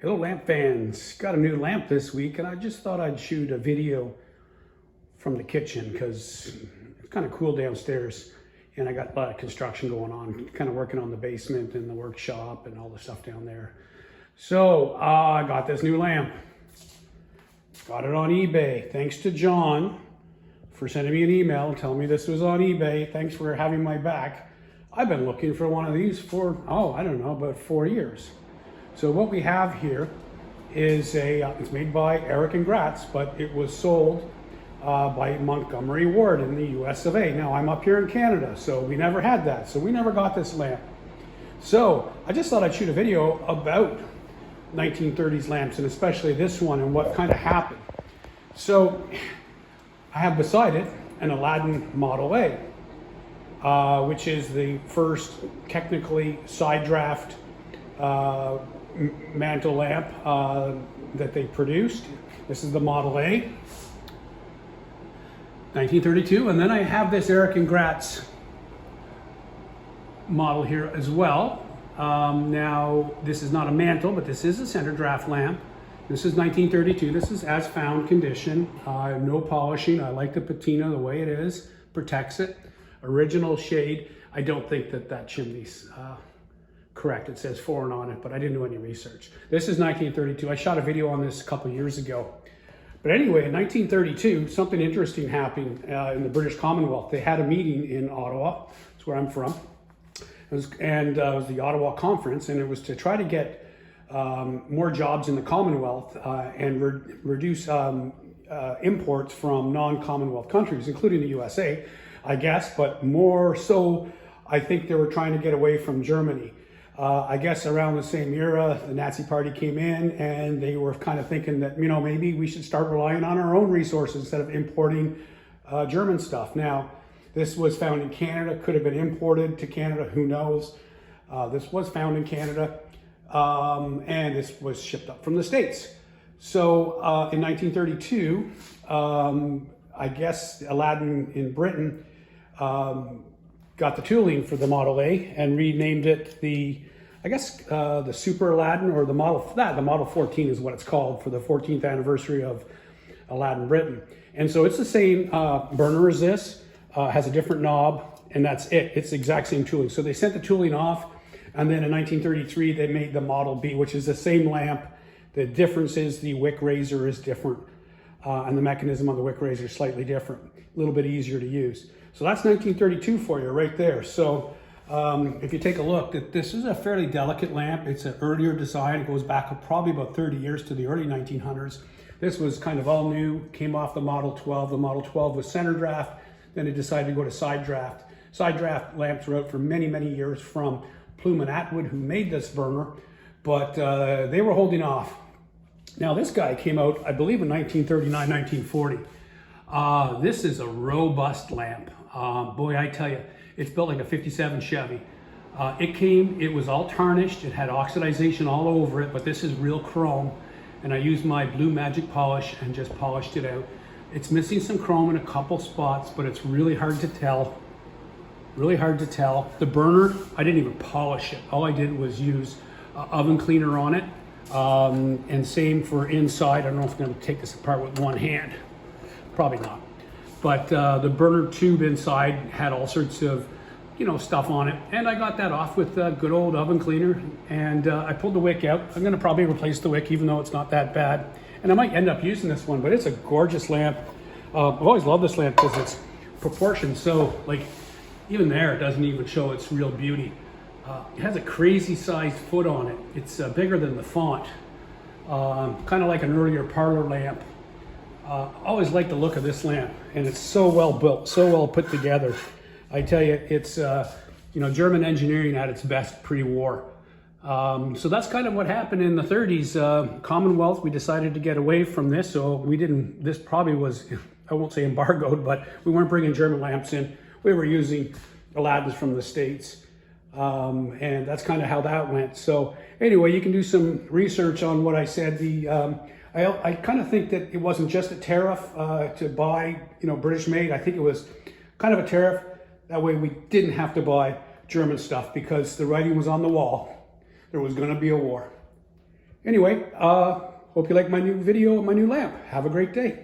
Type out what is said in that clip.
Hello lamp fans, got a new lamp this week and I just thought I'd shoot a video from the kitchen because it's kind of cool downstairs and I got a lot of construction going on, kind of working on the basement and the workshop and all the stuff down there. So I got this new lamp, got it on eBay. Thanks to John for sending me an email telling me this was on eBay. Thanks for having my back. I've been looking for one of these for, I don't know, about 4 years. So what we have here is it's made by Ehrich and Graetz, but it was sold by Montgomery Ward in the US of A. Now I'm up here in Canada, so we never had that. So we never got this lamp. So I just thought I'd shoot a video about 1930s lamps and especially this one and what kind of happened. So I have beside it an Aladdin Model A, which is the first technically side draft mantle lamp that they produced. This is the Model A, 1932, and then I have this Ehrich and Graetz model here as well. Now this is not a mantle, but this is a center draft lamp. This is 1932. This is as found condition. No polishing. I like the patina the way it is. Protects it. Original shade. I don't think that chimney's correct. It says foreign on it, but I didn't do any research. This is 1932. I shot a video on this a couple years ago. But anyway, in 1932, something interesting happened in the British Commonwealth. They had a meeting in Ottawa. That's where I'm from. It was the Ottawa Conference, and it was to try to get more jobs in the Commonwealth and reduce imports from non-Commonwealth countries, including the USA, I guess, but more so, I think they were trying to get away from Germany. I guess around the same era, the Nazi Party came in and they were kind of thinking that, maybe we should start relying on our own resources instead of importing German stuff. Now, this was found in Canada, could have been imported to Canada, who knows. This was found in Canada and this was shipped up from the States. So in 1932, I guess Aladdin in Britain got the tooling for the Model A and renamed it the Super Aladdin, or the Model 14 is what it's called for the 14th anniversary of Aladdin Britain. And so it's the same burner as this, has a different knob, and that's it. It's the exact same tooling. So they sent the tooling off, and then in 1933 they made the Model B, which is the same lamp. The difference is the wick razor is different, and the mechanism on the wick razor is slightly different, a little bit easier to use. So that's 1932 for you right there. So if you take a look, this is a fairly delicate lamp. It's an earlier design. It goes back probably about 30 years to the early 1900s. This was kind of all new, came off the Model 12. The Model 12 was center draft. Then it decided to go to side draft. Side draft lamps were out for many, many years from Plume and Atwood, who made this burner, but they were holding off. Now this guy came out, I believe, in 1939, 1940. This is a robust lamp. Boy, I tell you, it's built like a 57 Chevy. It was all tarnished. It had oxidization all over it, but this is real chrome. And I used my Blue Magic polish and just polished it out. It's missing some chrome in a couple spots, but it's really hard to tell. Really hard to tell. The burner, I didn't even polish it. All I did was use oven cleaner on it. And same for inside. I don't know if I'm gonna take this apart with one hand. Probably not. But the burner tube inside had all sorts of, stuff on it. And I got that off with good old oven cleaner. And I pulled the wick out. I'm gonna probably replace the wick, even though it's not that bad. And I might end up using this one, but it's a gorgeous lamp. I've always loved this lamp because it's proportioned. So even there, it doesn't even show its real beauty. It has a crazy sized foot on it. It's bigger than the font. Kind of like an earlier parlor lamp. Always liked the look of this lamp, and it's so well built, so well put together. I tell you, it's German engineering at its best pre-war. So that's kind of what happened in the 30s. Commonwealth, we decided to get away from this, so we didn't. This probably was, I won't say embargoed, but we weren't bringing German lamps in. We were using Aladdins from the States. And that's kind of how that went. So anyway, you can do some research on what I said. I kind of think that it wasn't just a tariff to buy, British made. I think it was kind of a tariff. That way we didn't have to buy German stuff because the writing was on the wall. There was going to be a war. Anyway, hope you like my new video, my new lamp. Have a great day.